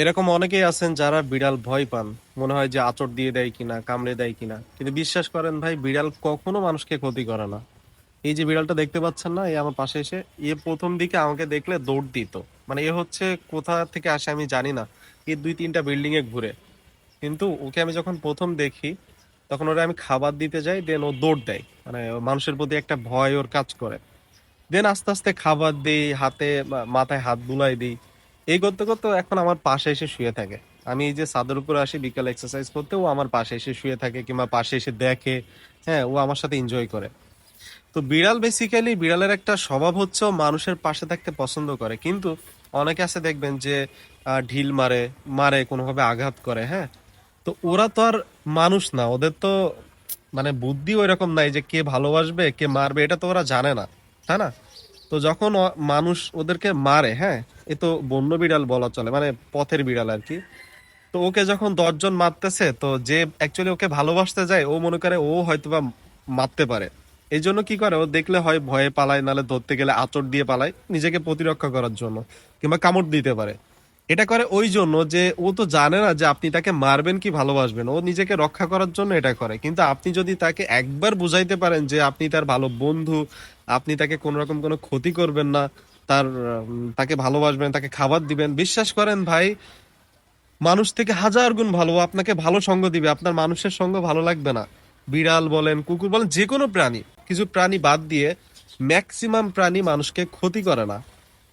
এরকম অনেকেই আছেন যারা বিড়াল ভয় পান। মনে হয় যে আঁচড় দিয়ে দেয় কিনা, কামড়ে দেয় কিনা। কিন্তু বিশ্বাস করেন ভাই, বিড়াল কখনো মানুষকে ক্ষতি করে না। এই যে বিড়ালটা দেখতে পাচ্ছেন না, এ আমার পাশে এসে, এ প্রথম দিকে আমাকে দেখলে দৌড় দিত। মানে এ হচ্ছে কোথা থেকে আসে আমি জানি না। এ 2-3টা বিল্ডিং এ ঘুরে। কিন্তু ওকে আমি যখন প্রথম দেখি, তখন ওরা আমি খাবার দিতে যাই, দেন ও দৌড় দেয়। মানে ও মানুষের প্রতি একটা ভয় ওর কাজ করে। দেন আস্তে আস্তে খাবার দিই, হাতে মাথায় হাত বুলাই দিই। এই করতে করতে ও এখন আমার পাশে এসে শুয়ে থাকে। আমি এই যে ছাদের উপরে আসি বিকাল এক্সারসাইজ করতে, ও আমার পাশে এসে শুয়ে থাকে কিংবা পাশে এসে দেখে। হ্যাঁ, ও আমার সাথে এনজয় করে। তো বিড়াল বেসিক্যালি, বিড়ালের একটা স্বভাব হচ্ছে ও মানুষের পাশে থাকতে পছন্দ করে। কিন্তু অনেকে আছে দেখবেন যে ঢিল মারে, মারে কোনোভাবে আঘাত করে। হ্যাঁ, তো ওরা তো আর মানুষ না, ওদের তো মানে বুদ্ধি ওই রকম নাই যে কে ভালোবাসবে কে মারবে, এটা তো ওরা জানে না, তাই না? তো যখন মানুষ ওদেরকে মারে, হ্যাঁ, এ তো বন্য বিড়াল বলা চলে, মানে পথের বিড়াল আর কি। তো ওকে যখন 10 জন মারতেছে, তো যে অ্যাকচুয়ালি ওকে ভালোবাসতে যায়, ও মনে করে ও হয়তোবা মারতে পারে। এই জন্য কি করে, ও দেখলে হয় ভয়ে পালায়, নালে ধরতে গেলে আঁচড় দিয়ে পালায় নিজেকে প্রতিরক্ষা করার জন্য, কিংবা কামড় দিতে পারে। এটা করে ওই জন্য যে ও তো জানে না যে আপনি তাকে মারবেন কি ভালোবাসবেন, ও নিজেকে রক্ষা করার জন্য এটা করে। কিন্তু আপনি যদি তাকে একবার বুঝাইতে পারেন যে আপনি তার ভালো বন্ধু, আপনি তাকে কোনো রকম কোনো ক্ষতি করবেন না, তার তাকে ভালোবাসবেন, তাকে খাবার দিবেন, বিশ্বাস করেন ভাই, মানুষ থেকে হাজার গুণ ভালো ও আপনাকে ভালো সঙ্গ দিবে। আপনার মানুষের সঙ্গ ভালো লাগবে না। বিড়াল বলেন, কুকুর বলেন, যে কোনো প্রাণী, কিছু প্রাণী বাদ দিয়ে ম্যাক্সিমাম প্রাণী মানুষকে ক্ষতি করে না।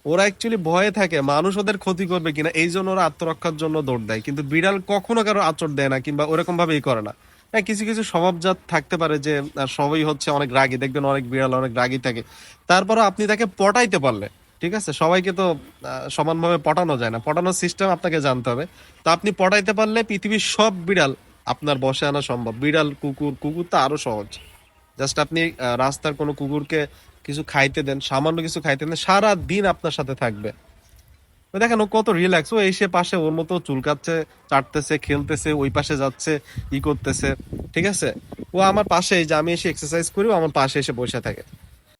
ওরা অ্যাকচুয়ালি ভয়ে থাকে মানুষ ওদের ক্ষতি করবে কিনা, এই জন্য ওরা আত্মরক্ষার জন্য দৌড় দেয়। কিন্তু বিড়াল কখনো কারো আঁচড় দেয় না, কিংবা ওরকম ভাবেই করে না। হ্যাঁ, কিছু কিছু স্বভাবজাত থাকতে পারে যে সবাই হচ্ছে অনেক রাগী, দেখবেন অনেক বিড়াল অনেক রাগী থাকে। তারপরও আপনি তাকে পটাইতে পারলে, ঠিক আছে, সবাইকে তো সমানভাবে পটানো যায় না, পটানোর সিস্টেম আপনাকে জানতে হবে। তো আপনি পটাইতে পারলে পৃথিবীর সব বিড়াল আপনার বশে আনা সম্ভব। বিড়াল, কুকুর, কুকুর তো আরো সহজ। জাস্ট আপনি রাস্তার কোনো কুকুরকে কিছু খাইতে দেন, সামান্য কিছু খাইতে দেন, সারা দিন আপনার সাথে থাকবে। তো দেখেন ও কত রিল্যাক্স, ও এসে পাশে ওর মতো চুলকাচ্ছে, চাটতেছে, খেলতেছে, ওই পাশে যাচ্ছে, ই করতেছে, ঠিক আছে। ও আমার পাশে, এই যে আমি এসে এক্সারসাইজ করি, ও আমার পাশে এসে বসে থাকে।